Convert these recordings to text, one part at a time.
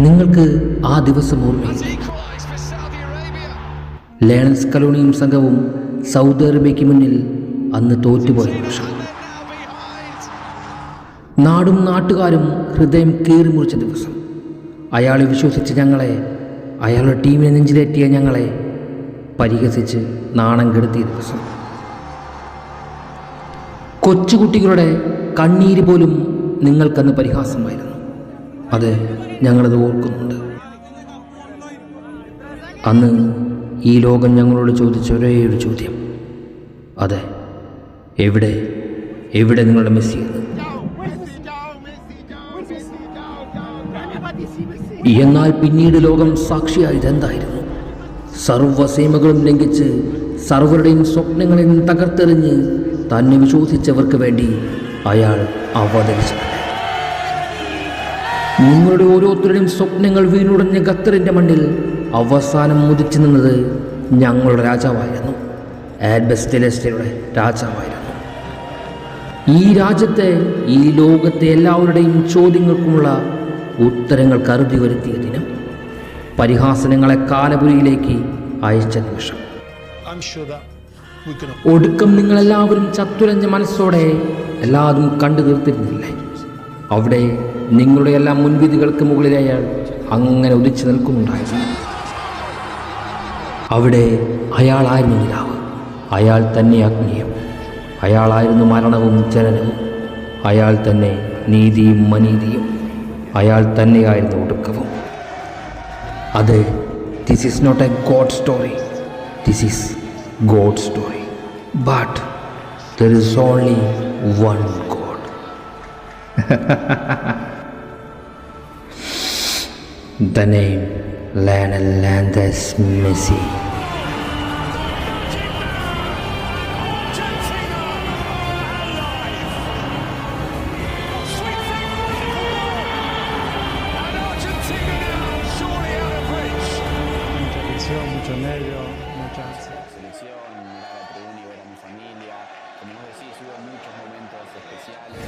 നിങ്ങൾക്ക് ആ ദിവസം ഓർമ്മയില്ല? ലയണൽ സ്കലോണിയും സംഘവും സൗദി അറേബ്യയ്ക്ക് മുന്നിൽ അന്ന് തോറ്റുപോയ നിമിഷം. നാടും നാട്ടുകാരും ഹൃദയം കീറി മുറിച്ച ദിവസം. അയാളെ വിശ്വസിച്ച് ഞങ്ങളെ, അയാളുടെ ടീമിനെ നെഞ്ചിലേറ്റിയ ഞങ്ങളെ പരിഹസിച്ച് നാണം കെടുത്തിയ ദിവസം. കൊച്ചുകുട്ടികളുടെ കണ്ണീര് പോലും നിങ്ങൾക്കന്ന് പരിഹാസമായിരുന്നു. അത് ഞങ്ങളത് ഓർക്കുന്നുണ്ട്. അന്ന് ഈ ലോകം ഞങ്ങളോട് ചോദിച്ച ഒരേയൊരു ചോദ്യം, അതെ, എവിടെ എവിടെ നിങ്ങളുടെ മെസ്സി എന്ന്. എന്നാൽ പിന്നീട് ലോകം സാക്ഷിയായത് എന്തായിരുന്നു? സർവ്വസീമകളും ലംഘിച്ച് സർവരുടെയും സ്വപ്നങ്ങളിൽ നിന്ന് തകർത്തെറിഞ്ഞ് തന്നെ വിശ്വസിച്ചവർക്ക് വേണ്ടി അയാൾ അവതരിച്ചത്. നിങ്ങളുടെ ഓരോരുത്തരുടെയും സ്വപ്നങ്ങൾ വീണുടഞ്ഞ ഖത്തറിൻ്റെ മണ്ണിൽ അവസാനം മുതിച്ചു നിന്നത് ഞങ്ങളുടെ രാജാവായിരുന്നു. ആൽബസ്റ്റെലസ്റ്റയുടെ രാജാവായിരുന്നു. ഈ രാജ്യത്തെ, ഈ ലോകത്തെ എല്ലാവരുടെയും ചോദ്യങ്ങൾക്കുമുള്ള ഉത്തരങ്ങൾ കരുതി വരുത്തിയ ദിനം, പരിഹാസനങ്ങളെ കാലപുരിയിലേക്ക് അയച്ച നിമിഷം. ഒടുക്കം നിങ്ങളെല്ലാവരും ചത്തുരഞ്ഞ മനസ്സോടെ എല്ലാതും കണ്ടു തീർത്തിരുന്നില്ലേ? അവിടെ നിങ്ങളുടെ എല്ലാ മുൻവിധികൾക്ക് മുകളിൽ അയാൾ അങ്ങനെ ഉദിച്ചു നിൽക്കുന്നുണ്ടായിരുന്നു. അവിടെ അയാളായിരുന്നു നിലാവ്, അയാൾ തന്നെ അഗ്നിയും, അയാളായിരുന്നു മരണവും ജനനവും, അയാൾ തന്നെ നീതിയും അനീതിയും, അയാൾ തന്നെയായിരുന്നു ഒടുക്കവും. അത് this is not a god story, this is god story. But there is only one god. The name Lionel Andres Messi. Mucho nervio, mucha ansia. Selección, mirar a tribuna y ver a mi familia. Como vos decís, hubo muchos momentos especiales,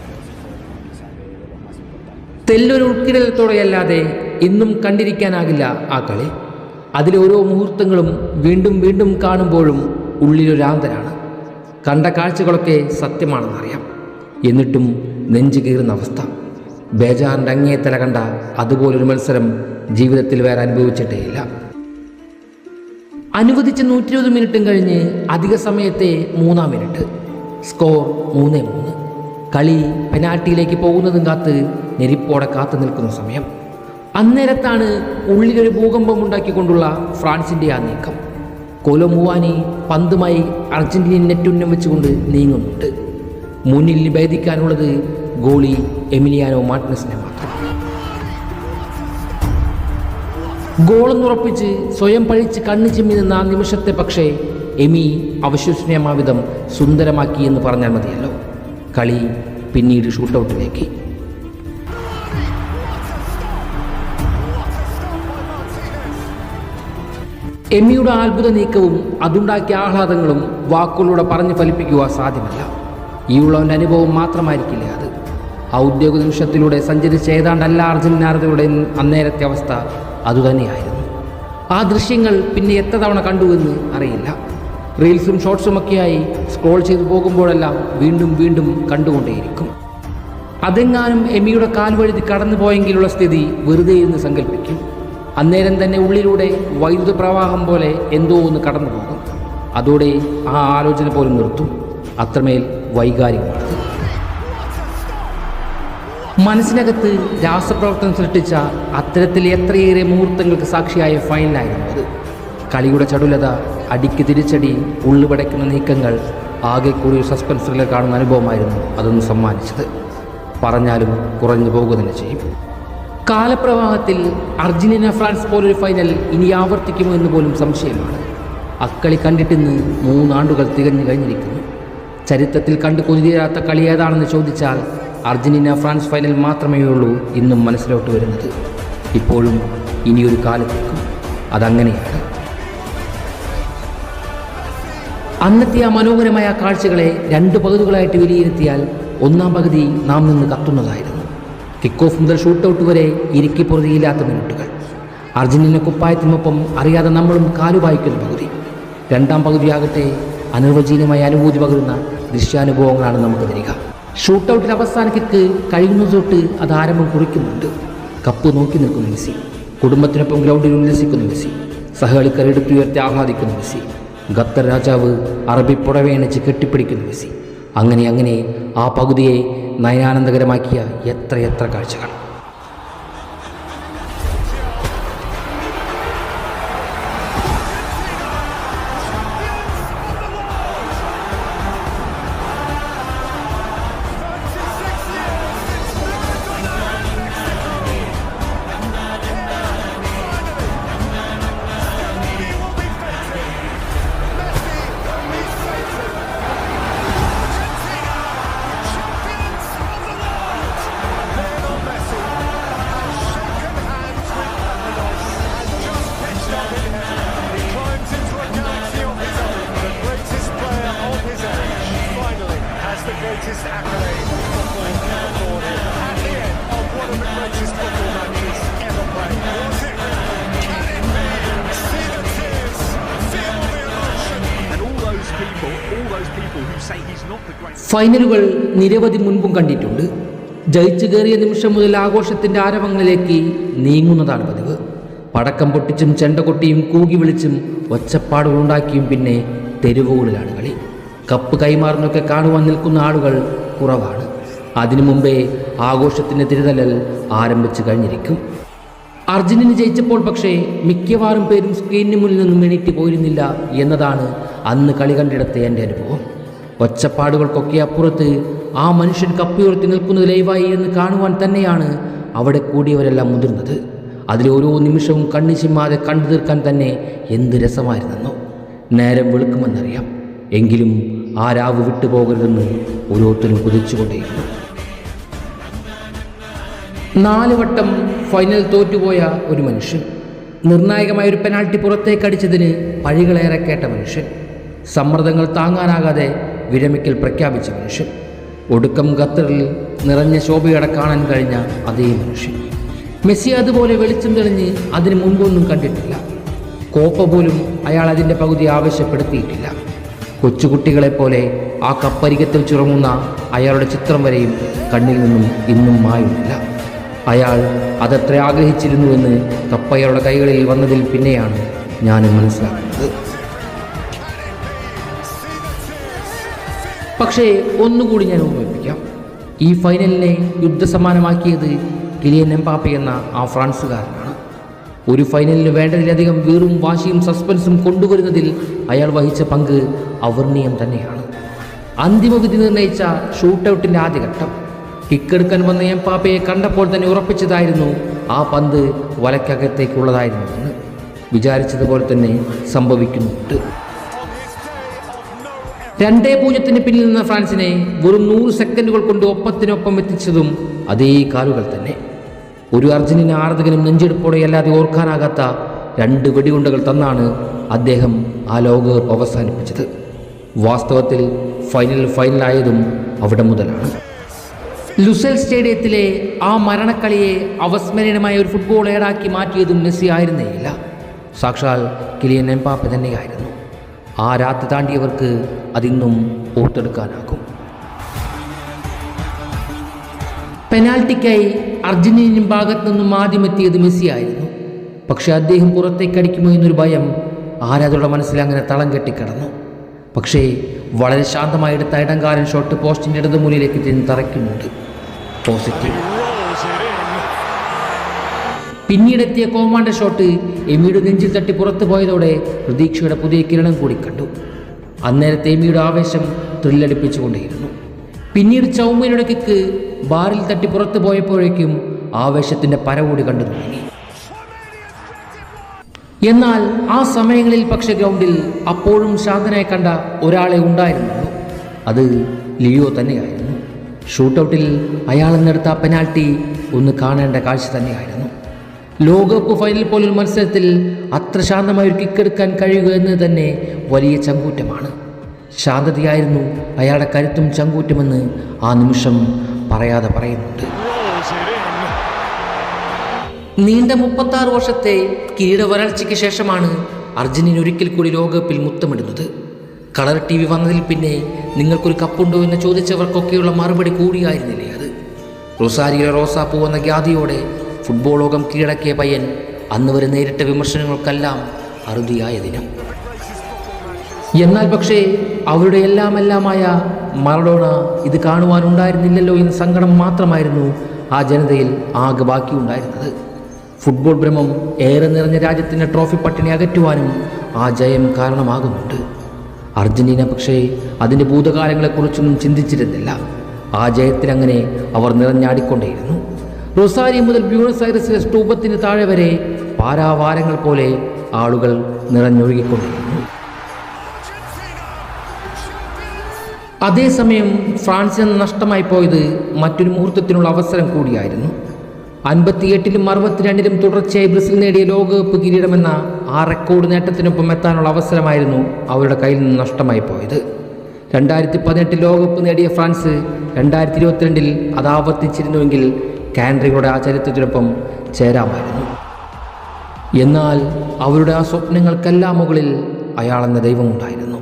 pero sí fue quizás de los más importantes. തെല്ലൊരു ഉൾക്കിടലത്തോടെയല്ലാതെ ഇന്നും കണ്ടിരിക്കാനാകില്ല ആ കളി. അതിലെ ഓരോ മുഹൂർത്തങ്ങളും വീണ്ടും വീണ്ടും കാണുമ്പോഴും ഉള്ളിലൊരാന്തരാണ്. കണ്ട കാഴ്ചകളൊക്കെ സത്യമാണെന്നറിയാം, എന്നിട്ടും നെഞ്ചു കീറുന്ന അവസ്ഥ. ബേജാറിൻ്റെ അങ്ങേത്തല കണ്ട അതുപോലൊരു മത്സരം ജീവിതത്തിൽ വേറെ അനുഭവിച്ചിട്ടേയില്ല. അനുവദിച്ച 120 മിനിറ്റും കഴിഞ്ഞ് അധിക സമയത്തെ 3-ാം മിനിറ്റ്, സ്കോർ 3-3. കളി പെനാൽറ്റിയിലേക്ക് പോകുന്നതും കാത്ത് ഞെരിപ്പോടെ കാത്തു നിൽക്കുന്ന സമയം. അന്നേരത്താണ് ഉള്ളിലൊരു ഭൂകമ്പം ഉണ്ടാക്കിക്കൊണ്ടുള്ള ഫ്രാൻസിൻ്റെ ആ നീക്കം. കൊലോ മുവാനി പന്തുമായി അർജന്റീനിയൻ നെറ്റുന്നം വെച്ചുകൊണ്ട് നീങ്ങുന്നുണ്ട്. മുന്നിൽ ഭേദിക്കാനുള്ളത് ഗോളി എമിലിയാനോ മാർട്ടിനസിനെ മാത്രം. ഗോളെന്നുറപ്പിച്ച് സ്വയം പഴിച്ച് കണ്ണു ചിമ്മി നിന്ന ആ നിമിഷത്തെ പക്ഷേ എമി അവിശ്വസനീയമാവിധം സുന്ദരമാക്കി എന്ന് പറഞ്ഞാൽ മതിയല്ലോ. കളി പിന്നീട് ഷൂട്ടൗട്ടിലേക്ക്. എമിയുടെ അത്ഭുത നീക്കവും അതുണ്ടാക്കിയ ആഹ്ലാദങ്ങളും വാക്കുകളിലൂടെ പറഞ്ഞു ഫലിപ്പിക്കുക സാധ്യമല്ല. ഈ ഉള്ളവൻ്റെ അനുഭവം മാത്രമായിരിക്കില്ല അത്. ഔദ്യോഗിക നിമിഷത്തിലൂടെ സഞ്ചരിച്ച ഏതാണ്ട് എല്ലാ അർജന്റീനാരതയുടെയും അന്നേരത്തെ അവസ്ഥ അതുതന്നെയായിരുന്നു. ആ ദൃശ്യങ്ങൾ പിന്നെ എത്ര തവണ കണ്ടുവെന്ന് അറിയില്ല. റീൽസും ഷോർട്സുമൊക്കെയായി സ്ക്രോൾ ചെയ്തു പോകുമ്പോഴെല്ലാം വീണ്ടും വീണ്ടും കണ്ടുകൊണ്ടേയിരിക്കും. അതെങ്ങാനും എമിയുടെ കാൽവഴുതി കടന്നു പോയെങ്കിലുള്ള സ്ഥിതി വെറുതെ എന്ന് സങ്കല്പിക്കും. അന്നേരം തന്നെ ഉള്ളിലൂടെ വൈദ്യുത പ്രവാഹം പോലെ എന്തോ ഒന്ന് കടന്നു പോകും. അതോടെ ആ ആലോചന പോലും നിർത്തും. അത്രമേൽ വൈകാരികമാണത്. മനസ്സിനകത്ത് രാസപ്രവർത്തനം സൃഷ്ടിച്ച അത്തരത്തിൽ എത്രയേറെ മുഹൂർത്തങ്ങൾക്ക് സാക്ഷിയായ ഫൈനലായിരുന്നു അത്. കളിയുടെ ചടുലത, അടിക്ക് തിരിച്ചടി, ഉള്ളുപടയ്ക്കുന്ന നീക്കങ്ങൾ, ആകെ കൂടി ഒരു സസ്പെൻസ് ത്രില്ലർ കാണുന്ന അനുഭവമായിരുന്നു അതൊന്ന് സമ്മാനിച്ചത്. പറഞ്ഞാലും കുറഞ്ഞു പോകുക തന്നെ ചെയ്യും. കാലപ്രവാഹത്തിൽ അർജന്റീന ഫ്രാൻസ് പോലൊരു ഫൈനൽ ഇനി ആവർത്തിക്കുമോ എന്ന് പോലും സംശയമാണ്. അക്കളി കണ്ടിട്ടിന്ന് 3 ആണ്ടുകൾ തികഞ്ഞു കഴിഞ്ഞിരിക്കുന്നു. ചരിത്രത്തിൽ കണ്ടു കൊതിരാത്ത കളി ഏതാണെന്ന് ചോദിച്ചാൽ അർജന്റീന ഫ്രാൻസ് ഫൈനൽ മാത്രമേ ഉള്ളൂ ഇന്നും മനസ്സിലോട്ട് വരുന്നത്. ഇപ്പോഴും ഇനിയൊരു കാലത്തേക്കും അതങ്ങനെയാണ്. അന്നത്തെ ആ മനോഹരമായ കാഴ്ചകളെ 2 പകുതികളായിട്ട് വിലയിരുത്തിയാൽ 1-ാം പകുതി നാം നിന്ന് കത്തുന്നതായിരുന്നു. കിക്ക് ഓഫ് മുതൽ ഷൂട്ടൗട്ട് വരെ ഇരിക്കി പൊറുതിയില്ലാത്ത മിനിറ്റുകൾ. അർജന്റീന കുപ്പായത്തിനൊപ്പം അറിയാതെ നമ്മളും കാലുവായിക്കുന്ന പകുതി. രണ്ടാം പകുതിയാകട്ടെ അനിർവചനീയമായ അനുഭൂതി പകരുന്ന ദൃശ്യാനുഭവങ്ങളാണ് നമുക്ക് തരിക. ഷൂട്ടൗട്ടിൽ അവസാന കിക്ക് കഴിയുന്ന തൊട്ട് അത് ആരംഭം കുറിക്കുന്നുണ്ട്. കപ്പ് നോക്കി നിൽക്കുന്ന മെസ്സി, കുടുംബത്തിനൊപ്പം ഗ്രൗണ്ടിൽ ഉല്ലസിക്കുന്ന മെസ്സി, സഹകളിക്കാർ എടുത്തുയർത്തി ആഹ്ലാദിക്കുന്ന മെസ്സി, ഖത്തർ രാജാവ് അറബി പുടവയണിച്ച് കെട്ടിപ്പിടിക്കുന്ന മെസ്സി. അങ്ങനെ ആ പകുതിയെ നയനാനന്ദകരമാക്കിയ എത്ര കാഴ്ചകൾ. greatest accolade football ever awarded at the end of one of the greatest football matches ever played. Was it? Can it be? See the tears, feel the emotion. And all those people who say he's not the greatest. ഫൈനലുകൾ നിരവധി മുൻപും കണ്ടിട്ടുണ്ട്. ജയിച്ചു കയറിയ നിമിഷം മുതൽ ആഘോഷത്തിൻ്റെ ആരവങ്ങളിലേക്ക് നീങ്ങുന്നതാണ് പതിവ്. പടക്കം പൊട്ടിച്ചും ചെണ്ട കൊട്ടിയും കൂകി വിളിച്ചും ഒച്ചപ്പാടുകളുണ്ടാക്കിയും പിന്നെ തെരുവുകളിലാണ് കളി. കപ്പ് കൈമാറുന്നൊക്കെ കാണുവാൻ നിൽക്കുന്ന ആളുകൾ കുറവാണ്. അതിനു മുമ്പേ ആഘോഷത്തിൻ്റെ തിരുതല്ലൽ ആരംഭിച്ചു കഴിഞ്ഞിരിക്കും. അർജന്റീന ജയിച്ചപ്പോൾ പക്ഷേ മിക്കവാറും പേരും സ്ക്രീനിന് മുന്നിൽ നിന്നും എണീറ്റ് പോയിരുന്നില്ല എന്നതാണ് അന്ന് കളി കണ്ടിടത്തെ എൻ്റെ അനുഭവം. ഒച്ചപ്പാടുകൾക്കൊക്കെ അപ്പുറത്ത് ആ മനുഷ്യൻ കപ്പുയർത്തി നിൽക്കുന്നത് ലൈവായി എന്ന് കാണുവാൻ തന്നെയാണ് അവിടെ കൂടിയവരെല്ലാം മുതിർന്നത്. അതിലോരോ നിമിഷവും കണ്ണു ചിമ്മാതെ കണ്ടു തീർക്കാൻ തന്നെ എന്ത് രസമായിരുന്നെന്നോ. നേരം വെളുക്കുമെന്നറിയാം, എങ്കിലും ആ രാവ് വിട്ടുപോകരുതെന്ന് ഓരോരുത്തരും കുതിച്ചുകൊണ്ടേയിരുന്നു. 4 വട്ടം ഫൈനൽ തോറ്റുപോയ ഒരു മനുഷ്യൻ, നിർണായകമായ ഒരു പെനാൽറ്റി പുറത്തേക്കടിച്ചതിന് പഴികളേറെ കേട്ട മനുഷ്യൻ, സമ്മർദ്ദങ്ങൾ താങ്ങാനാകാതെ വിരമിക്കൽ പ്രഖ്യാപിച്ച മനുഷ്യൻ, ഒടുക്കം ഖത്തറിൽ നിറഞ്ഞ ശോഭയോടെ കാണാൻ കഴിഞ്ഞ അതേ മനുഷ്യൻ. മെസ്സി അതുപോലെ വെളിച്ചം തെളിഞ്ഞ് അതിന് മുൻപൊന്നും കണ്ടിട്ടില്ല. കോപ്പ പോലും അയാൾ അതിൻ്റെ പകുതി ആവശ്യപ്പെടുത്തിയിട്ടില്ല. കൊച്ചുകുട്ടികളെപ്പോലെ ആ കപ്പരികത്തിൽ ചുറങ്ങുന്ന അയാളുടെ ചിത്രം വരെയും കണ്ണിൽ നിന്നും ഇന്നും മായുന്നില്ല. അയാൾ അതത്ര ആഗ്രഹിച്ചിരുന്നുവെന്ന് കപ്പയാളുടെ കൈകളിൽ വന്നതിൽ പിന്നെയാണ് ഞാൻ മനസ്സിലാക്കുന്നത്. പക്ഷേ ഒന്നുകൂടി ഞാൻ ഓർമ്മിപ്പിക്കാം, ഈ ഫൈനലിനെ യുദ്ധസമാനമാക്കിയത് കിലിയൻ എംബാപ്പെ എന്ന ആ ഫ്രാൻസുകാരനാണ്. ഒരു ഫൈനലിന് വേണ്ടതിലധികം വീറും വാശിയും സസ്പെൻസും കൊണ്ടുവരുന്നതിൽ അയാൾ വഹിച്ച പങ്ക് അവർണ്ണീയം തന്നെയാണ്. അന്തിമവിധി നിർണയിച്ച ഷൂട്ടൗട്ടിൻ്റെ ആദ്യഘട്ടം കിക്കെടുക്കാൻ വന്ന എംബാപ്പയെ കണ്ടപ്പോൾ തന്നെ ഉറപ്പിച്ചതായിരുന്നു ആ പന്ത് വലയ്ക്കകത്തേക്കുള്ളതായിരുന്നുവെന്ന്. വിചാരിച്ചതുപോലെ തന്നെ സംഭവിക്കുന്നുണ്ട്. 2-0 പിന്നിൽ നിന്ന ഫ്രാൻസിനെ വെറും 100 സെക്കൻഡുകൾ കൊണ്ട് ഒപ്പത്തിനൊപ്പം എത്തിച്ചതും അതേ കാലുകൾ തന്നെ. ഒരു അർജന്റീന ആരാധകനും നെഞ്ചെടുപ്പോടെ അല്ലാതെ ഓർക്കാനാകാത്ത 2 വെടിയുണ്ടകൾ തന്നാണ് അദ്ദേഹം ആ ലോകകപ്പ് അവസാനിപ്പിച്ചത്. വാസ്തവത്തിൽ ഫൈനലായതും അവിടെ മുതലാണ്. ലുസെൽ സ്റ്റേഡിയത്തിലെ ആ മരണക്കളിയെ അവസ്മരണീയമായ ഒരു ഫുട്ബോൾ ഏടാക്കി മാറ്റിയതും മെസ്സി ആയിരുന്നേയില്ല, സാക്ഷാൽ കിലിയൻ എംബാപ്പെ തന്നെയായിരുന്നു. ആ രാത്രി താണ്ടിയവർക്ക് അതിന്നും ഓർത്തെടുക്കാനാകും. പെനാൽറ്റിക്കായി അർജന്റീനിയൻ ഭാഗത്തു നിന്നും ആദ്യമെത്തിയത് മെസ്സി ആയിരുന്നു. പക്ഷെ അദ്ദേഹം പുറത്തേക്കടിക്കുമോ എന്നൊരു ഭയം ആരാധകരുടെ മനസ്സിൽ അങ്ങനെ തളം കെട്ടിക്കിടന്നു. പക്ഷേ വളരെ ശാന്തമായി എടുത്ത ഇടംകാരൻ ഷോട്ട് പോസ്റ്റിൻ്റെ ഇടതുമൂലയിലേക്ക് ചെന്ന് തറയ്ക്കുന്നുണ്ട്. പോസിറ്റീവ്. പിന്നീടെത്തിയ കോമാണ്ട ഷോട്ട് എമിയുടെ നെഞ്ചിൽ തട്ടി പുറത്തു പോയതോടെ പ്രതീക്ഷയുടെ പുതിയ കിരണം കൂടി കണ്ടു. അന്നേരത്തെ എമിയുടെ ആവേശം ത്രില്ലടിപ്പിച്ചുകൊണ്ടേയിരുന്നു. പിന്നീട് ചൗമേനയുടെ കിക്ക് ബാറിൽ തട്ടി പുറത്തു പോയപ്പോഴേക്കും ആവേശത്തിൻ്റെ പരകൂടി കണ്ടു തുടങ്ങി. എന്നാൽ ആ സമയങ്ങളിൽ പക്ഷെ ഗ്രൗണ്ടിൽ അപ്പോഴും ശാന്തനായി കണ്ട ഒരാളെ ഉണ്ടായിരുന്നുള്ളൂ. അത് ലിയോ തന്നെയായിരുന്നു. ഷൂട്ടൗട്ടിൽ അയാളെന്നെടുത്ത പെനാൽറ്റി ഒന്ന് കാണേണ്ട കാഴ്ച തന്നെയായിരുന്നു. ലോകകപ്പ് ഫൈനൽ പോലൊരു മത്സരത്തിൽ അത്ര ശാന്തമായി ഒരു കിക്കെടുക്കാൻ കഴിയുക എന്ന് തന്നെ വലിയ ചങ്കൂറ്റമാണ്. ശാന്തതയായിരുന്നു അയാളുടെ കരുത്തും ചങ്കൂറ്റമെന്ന് ആ നിമിഷം പറയാതെ പറയുന്നുണ്ട്. നീണ്ട 36 വർഷത്തെ കിരീട വരൾച്ചയ്ക്ക് ശേഷമാണ് അർജന്റീന ഒരിക്കൽ കൂടി ലോകകപ്പിൽ മുത്തമിടുന്നത്. കളർ TV വന്നതിൽ പിന്നെ നിങ്ങൾക്കൊരു കപ്പുണ്ടോ എന്ന് ചോദിച്ചവർക്കൊക്കെയുള്ള മറുപടി കൂടിയായിരുന്നില്ലേ അത്. റൊസാരിയോ റോസാപ്പൂ എന്ന ഖ്യാതിയോടെ ഫുട്ബോൾ ലോകം കീഴടക്കിയ പയ്യൻ അന്ന് വരെ നേരിട്ട വിമർശനങ്ങൾക്കെല്ലാം അറുതിയായ ദിനം. എന്നാൽ പക്ഷേ അവരുടെ എല്ലാമായ മറഡോണ ഇത് കാണുവാനുണ്ടായിരുന്നില്ലല്ലോ എന്ന സങ്കടം മാത്രമായിരുന്നു ആ ജനതയിൽ ആകെ ബാക്കിയുണ്ടായിരുന്നത്. ഫുട്ബോൾ ഭ്രമം ഏറെ നിറഞ്ഞ രാജ്യത്തിൻ്റെ ട്രോഫി പട്ടിണി അകറ്റുവാനും ആ ജയം കാരണമാകുന്നുണ്ട്. അർജന്റീന പക്ഷേ അതിൻ്റെ ഭൂതകാലങ്ങളെക്കുറിച്ചൊന്നും ചിന്തിച്ചിരുന്നില്ല. ആ ജയത്തിലങ്ങനെ അവർ നിറഞ്ഞാടിക്കൊണ്ടേയിരുന്നു. റൊസാരിയോ മുതൽ ബ്യൂണസ് ഐറസിലെ സ്തൂപത്തിന് താഴെ വരെ പാരാവാരങ്ങൾ പോലെ ആളുകൾ നിറഞ്ഞൊഴുകിക്കൊണ്ടിരുന്നു. അതേസമയം ഫ്രാൻസിന് നഷ്ടമായി പോയത് മറ്റൊരു മുഹൂർത്തത്തിനുള്ള അവസരം കൂടിയായിരുന്നു. 58ലും 62ലും തുടർച്ചയായി ബ്രസീൽ നേടിയ ലോകകപ്പ് കിരീടമെന്ന ആ റെക്കോർഡ് നേട്ടത്തിനൊപ്പം എത്താനുള്ള അവസരമായിരുന്നു അവരുടെ കയ്യിൽ നിന്ന് നഷ്ടമായി പോയത്. 2018 ലോകകപ്പ് നേടിയ ഫ്രാൻസ് 2022 അത് ആവർത്തിച്ചിരുന്നുവെങ്കിൽ കാൻട്രികളുടെ ആ ചരിത്രത്തിനൊപ്പം ചേരാമായിരുന്നു. എന്നാൽ അവരുടെ ആ സ്വപ്നങ്ങൾക്കെല്ലാം മുകളിൽ അയാളെന്ന ദൈവമുണ്ടായിരുന്നു.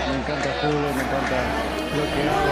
Me encanta lo que hace.